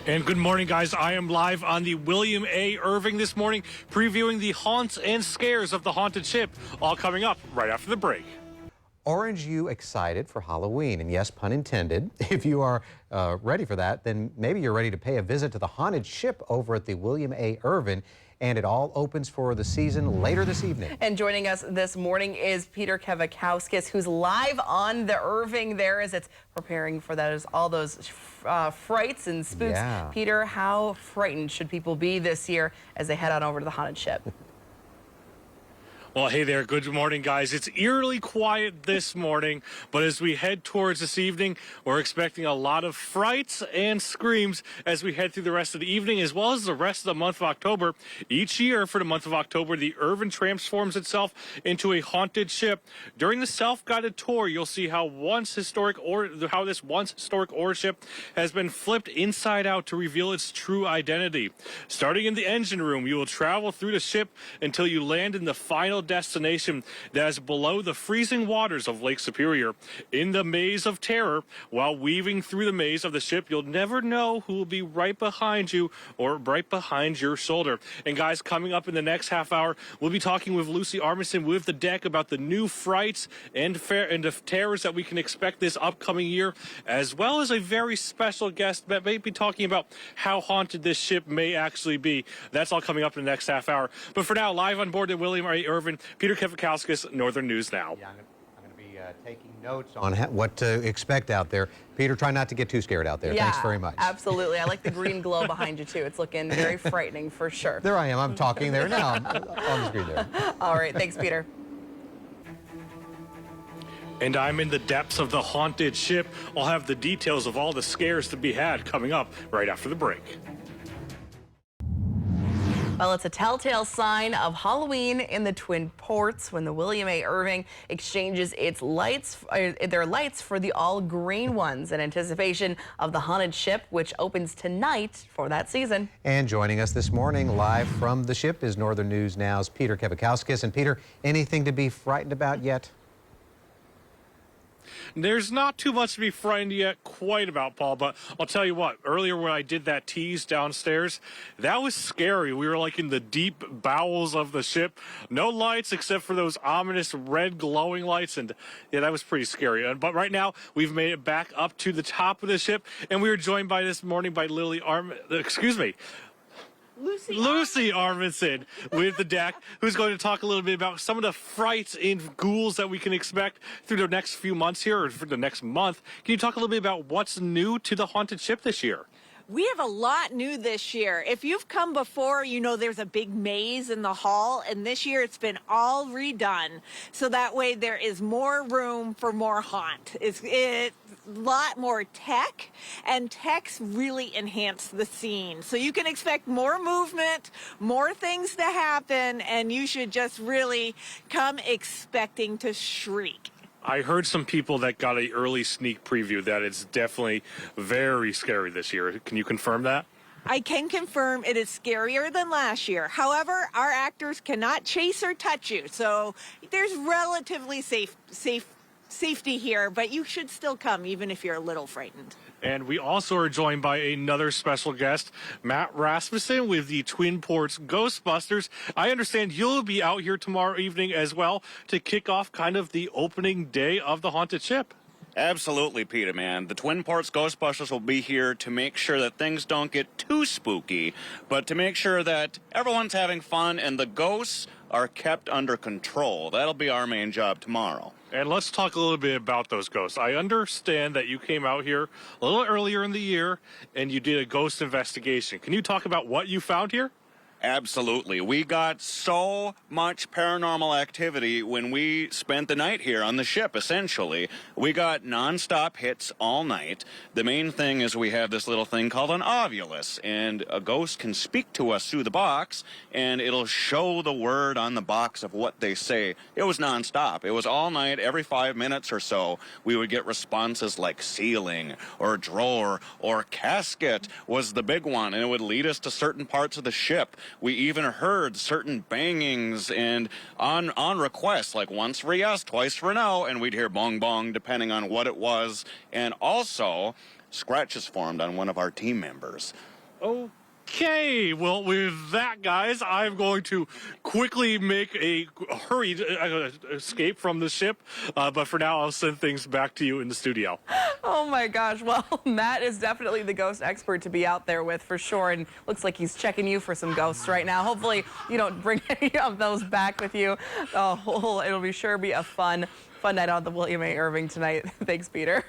And good morning, guys. I am live on the William A. Irving this morning, previewing the haunts and scares of the haunted ship, all coming up right after the break. Aren't you excited for Halloween? And yes, pun intended. If you are ready for that, then maybe you're ready to pay a visit to the haunted ship over at the William A. Irvin. And it all opens for the season later this evening. And joining us this morning is Peter Kevakowskis, who's live on the Irving there as it's preparing for that, as all those frights and spooks. Yeah. Peter, how frightened should people be this year as they head on over to the haunted ship? Well, hey there. Good morning, guys. It's eerily quiet this morning, but as we head towards this evening, we're expecting a lot of frights and screams as we head through the rest of the evening, as well as the rest of the month of October. Each year for the month of October, the Irvin transforms itself into a haunted ship. During the self-guided tour, you'll see how this once historic ore ship has been flipped inside out to reveal its true identity. Starting in the engine room, you will travel through the ship until you land in the final destination that is below the freezing waters of Lake Superior. In the maze of terror, while weaving through the maze of the ship, you'll never know who will be right behind you or right behind your shoulder. And guys, coming up in the next half hour, we'll be talking with Lucy Armisen with the deck about the new frights and the terrors that we can expect this upcoming year, as well as a very special guest that may be talking about how haunted this ship may actually be. That's all coming up in the next half hour. But for now, live on board the William A. Irvin, Peter Kevakowskis, Northern News Now. Yeah, I'm going to be taking notes on what to expect out there. Peter, try not to get too scared out there. Yeah, thanks very much. Absolutely. I like the green glow behind you, too. It's looking very frightening for sure. There I am. I'm talking there now on the screen there. All right. Thanks, Peter. And I'm in the depths of the haunted ship. I'll have the details of all the scares to be had coming up right after the break. Well, it's a telltale sign of Halloween in the Twin Ports when the William A. Irving exchanges their lights for the all-green ones in anticipation of the haunted ship, which opens tonight for that season. And joining us this morning live from the ship is Northern News Now's Peter Kevakowskis. And Peter, anything to be frightened about yet? There's not too much to be frightened yet quite about, Paul, but I'll tell you what, earlier when I did that tease downstairs, that was scary. We were like in the deep bowels of the ship. No lights except for those ominous red glowing lights, and yeah, that was pretty scary. But right now, we've made it back up to the top of the ship, and we were joined by this morning by Lucy Armisen with the deck, who's going to talk a little bit about some of the frights and ghouls that we can expect through the next few months here, or for the next month. Can you talk a little bit about what's new to the haunted ship this year? We have a lot new this year. If you've come before, you know there's a big maze in the hall, and this year it's been all redone. So that way there is more room for more haunt. It's a lot more tech, and techs really enhance the scene. So you can expect more movement, more things to happen, and you should just really come expecting to shriek. I heard some people that got an early sneak preview that it's definitely very scary this year. Can you confirm that? I can confirm it is scarier than last year. However, our actors cannot chase or touch you, so there's relatively safety here, but you should still come even if you're a little frightened. And we also are joined by another special guest, Matt Rasmussen with the Twin Ports Ghostbusters. I understand you'll be out here tomorrow evening as well to kick off kind of the opening day of the haunted ship. Absolutely, Peter, man. The Twin Ports Ghostbusters will be here to make sure that things don't get too spooky, but to make sure that everyone's having fun and the ghosts are kept under control. That'll be our main job tomorrow. And let's talk a little bit about those ghosts. I understand that you came out here a little earlier in the year and you did a ghost investigation. Can you talk about what you found here? Absolutely. We got so much paranormal activity when we spent the night here on the ship, essentially. We got nonstop hits all night. The main thing is we have this little thing called an ovulus, and a ghost can speak to us through the box, and it'll show the word on the box of what they say. It was nonstop. It was all night, every 5 minutes or so. We would get responses like ceiling, or drawer, or casket was the big one, and it would lead us to certain parts of the ship. We even heard certain bangings and on request, like once for yes, twice for no, and we'd hear bong bong depending on what it was. And also, scratches formed on one of our team members. Okay, well, with that, guys, I'm going to quickly make a hurried escape from the ship. But for now, I'll send things back to you in the studio. Oh my gosh. Well, Matt is definitely the ghost expert to be out there with for sure. And looks like he's checking you for some ghosts right now. Hopefully you don't bring any of those back with you. Oh, it'll be sure be a fun night on the William A. Irving tonight. Thanks, Peter.